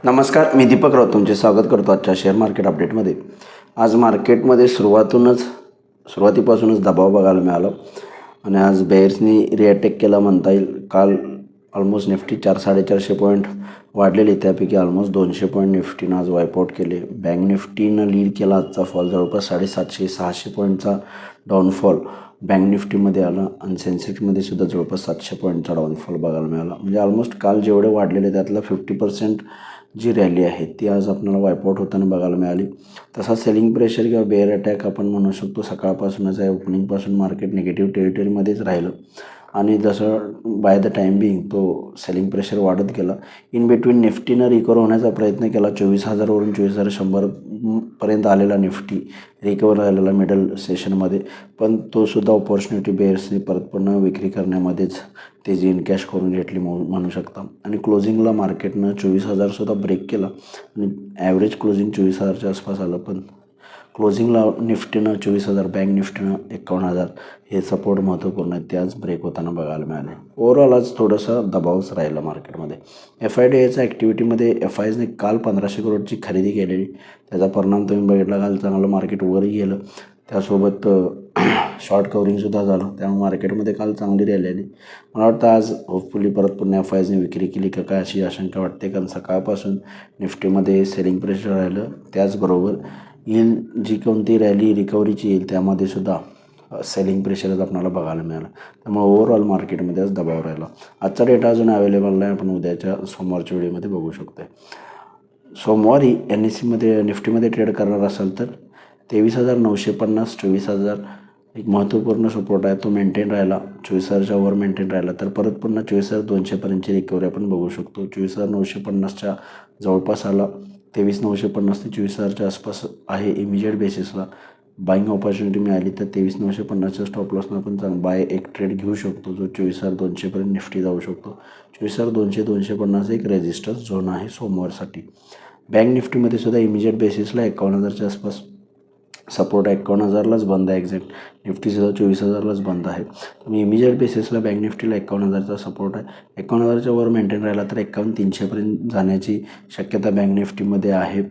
नमस्कार, मी दीपक राऊत तुमचे स्वागत करतो आजच्या शेअर मार्केट अपडेटमध्ये. आज मार्केटमध्ये सुरुवातीपासूनच दबाव बघायला मिळाला आणि आज बेअर्सनी रिअटॅक केला म्हणता येईल. काल ऑलमोस्ट निफ्टी 400-450 पॉईंट वाढलेले, त्यापैकी ऑलमोस्ट 200 पॉईंट निफ्टीनं आज वायपआउट केले. बँक निफ्टीनं लीड केला आजचा फॉल, जवळपास 750-600 पॉईंटचा डाऊनफॉल बँक निफ्टीमध्ये आला आणि सेन्सेक्समध्ये सुद्धा जवळपास 700 पॉईंटचा डाऊनफॉल बघायला मिळाला. म्हणजे ऑलमोस्ट काल जेवढे वाढलेले त्यातला 50% जी रॅली आहे ती आज आपल्याला वायपआउट होताना बघायला मिळाली. तसा सेलिंग प्रेशर किंवा बेअर अटॅक आपण म्हणू शकतो सकाळपासूनच आहे. ओपनिंगपासून मार्केट निगेटिव्ह टेरिटरीमध्येच राहिलं आणि जसं बाय द टाईम बिंग तो सेलिंग प्रेशर वाढत गेला. इन बिटवीन निफ्टीनं रिकवर होण्याचा प्रयत्न केला. 24,000 वरून 24,100 पर्यंत आलेला निफ्टी रिकवर झालेला मिडल सेशनमध्ये, पण तो सुद्धा ऑपॉर्च्युनिटी बेअर्सने परत पुन्हा विक्री करण्यामध्येच तेजी इन कॅश करून घेतली म्हणू शकता. आणि क्लोजिंगला मार्केटनं 24,000 सुद्धा ब्रेक केला आणि ॲव्हरेज क्लोजिंग 24,000च्या आसपास आलं, पण क्लोजिंगला निफ्टीनं 24,000, बँक निफ्टीनं 51,000 हे सपोर्ट महत्त्वपूर्ण आहेत, ते आज ब्रेक होताना बघायला मिळाले. ओव्हरऑल आज थोडासा दबावच राहिला मार्केटमध्ये. FIDIच्या ॲक्टिव्हिटीमध्ये FIsने काल 1,500 करोडची खरेदी केलेली, त्याचा परिणाम तुम्ही बघितला. काल चांगलं मार्केट वरही गेलं, त्यासोबत शॉर्ट कवरिंगसुद्धा झालं, त्यामुळे मार्केटमध्ये काल चांगली रॅली आली. मला वाटतं आज होपफुली परत पुन्हा FIsने विक्री केली का काय अशी आशंका वाटते, कारण सकाळपासून निफ्टीमध्ये सेलिंग प्रेशर राहिलं. त्याचबरोबर येईल जी कोणती रॅली रिकव्हरीची येईल त्यामध्ये सुद्धा सेलिंग प्रेशरच आपल्याला बघायला मिळालं. त्यामुळे ओव्हरऑल मार्केटमध्ये आज दबाव राहिला. आजचा डेटा अजून अवेलेबल नाही, आपण उद्याच्या सोमवारच्या व्हिडिओमध्ये बघू शकतो. सोमवारी NSEमध्ये निफ्टीमध्ये ट्रेड करणार असाल तर 23,950, 24,000 एक महत्त्वपूर्ण सपोर्ट आहे, तो मेंटेन राहिला. 24,000च्या वर मेंटेन राहिला तर परत पुन्हा 24,200पर्यंतची रिकव्हरी आपण बघू शकतो. 24,950च्या जवळपास आला. 23,950 ते 24,000च्या आसपास आहे. इमिजिएट बेसिसला बाईंग ऑपॉर्च्युनिटी मिळाली तर 23,950च्या स्टॉप लॉसनं आपण बाय एक ट्रेड घेऊ शकतो, जो 24,200पर्यंत निफ्टी जाऊ शकतो. 24,200-250 एक रेजिस्टन्स झोन आहे सोमवारसाठी. बँक निफ्टीमध्ये सुद्धा इमिजिएट बेसिसला 51,000च्या आसपास सपोर्ट आहे. 51,000लाच बंद आहे एक्झॅक्ट. निफ्टीसुद्धा 24,000लाच बंद आहे. तुम्ही इमिजिएट बेसिसला बँक निफ्टीला 51,000चा सपोर्ट आहे. 51,000च्या वर मेंटेन राहिला तर 51,300पर्यंत जाण्याची शक्यता बँक निफ्टीमध्ये आहे.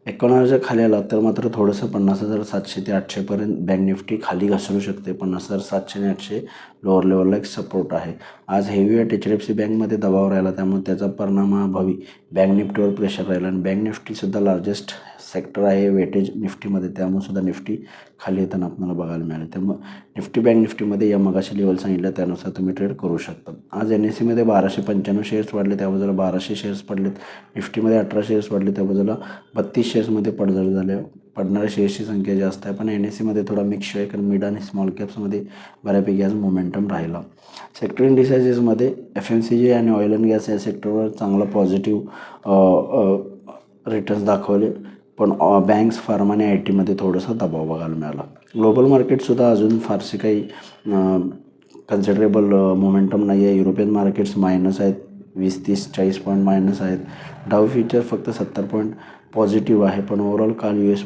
51,000च्या खाली आला तर मात्र थोडंसं 50,700 ते 800पर्यंत बँक निफ्टी खाली घसरू शकते. 50,700 आणि 800 लोअर लेवलला एक सपोर्ट आहे. आज हेवी वेट HDFC बँकमध्ये दबाव राहिला, त्यामुळे त्याचा परिणामाभावी बँक निफ्टीवर प्रेशर राहिला आणि बँक निफ्टीसुद्धा लार्जेस्ट सेक्टर आहे वेटेज निफ्टीमध्ये, त्यामुळे सुद्धा निफ्टी खाली येताना आपल्याला बघायला मिळाले. त्यामुळे निफ्टी बँक निफ्टीमध्ये या मगाशी लेवल सांगितलं त्यानुसार तुम्ही ट्रेड करू शकता. आज NSEमध्ये 1,295 शेअर्स वाढले, त्या बाजूला 1,200 शेअर्स पडलेत. निफ्टीमध्ये 18 शेअर्स वाढले, त्या बाजूला 32 शेअर्समध्ये पडझड झाले. पडणाऱ्या शेअर्सची संख्या जास्त आहे, पण NSEमध्ये थोडा मिक्स आहे, कारण मिड आणि स्मॉल कॅप्समध्ये बऱ्यापैकी आज मोमेंटम राहिला. सेक्टर इंडिसायजेसमध्ये FMCG आणि ऑइल अँड गॅस या सेक्टरवर चांगला पॉझिटिव्ह रिटर्न्स दाखवले, पण बँक्स, फार्मा आणि IT मध्ये थोडासा दबाव बघायला मिळाला. ग्लोबल मार्केटसुद्धा अजून फारसे काही कन्सिडरेबल मोमेंटम नाही आहे. युरोपियन मार्केट्स मायनस आहेत, 20, 30, 40 पॉईंट मायनस आहेत. डाऊ फ्युचर फक्त 70 पॉईंट पॉझिटिव्ह आहे, पण ओव्हरऑल काल US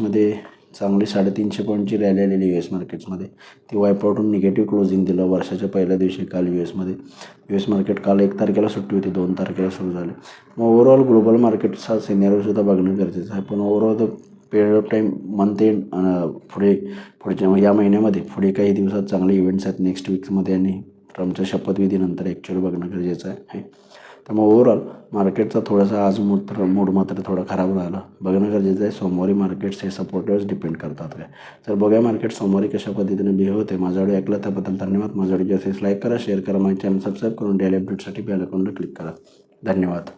चांगली 350 पॉईंटची रॅली आलेली US मार्केट्समध्ये, ती वायपआउट होऊन निगेटिव्ह क्लोजिंग दिलं. वर्षाच्या पहिल्या दिवशी काल US मार्केट काल 1 तारखेला सुट्टी होती, 2 तारखेला सुरू झाले. मग ओव्हरऑल ग्लोबल मार्केटचा सिनेरिओसुद्धा बघणं गरजेचं आहे, पण overall the period of time month end पुढच्या या महिन्यामध्ये पुढे काही दिवसात चांगले इव्हेंट्स आहेत नेक्स्ट वीक्समध्ये, आणि ट्रम्पच्या शपथविधीनंतर ॲक्च्युअली बघणं गरजेचं आहे. त्यामुळे ओव्हरऑल मार्केटचा थोडासा आज मूड मात्र थोडा खराब राहिला, बघणं गरजेचं आहे. सोमवारी मार्केट्स हे सपोर्टर्स डिपेंड करतात काय. तर बघा मार्केट सोमवारी कशा पद्धतीने बिहेव होते. माझा व्हिडिओ ऐकला त्याबद्दल धन्यवाद. माझा व्हिडिओ असेल लाईक करा, शेअर करा, माझ्या चॅनल सबस्क्राईब करून डेली अपडेटसाठी बेल आयकॉनला क्लिक करा. धन्यवाद.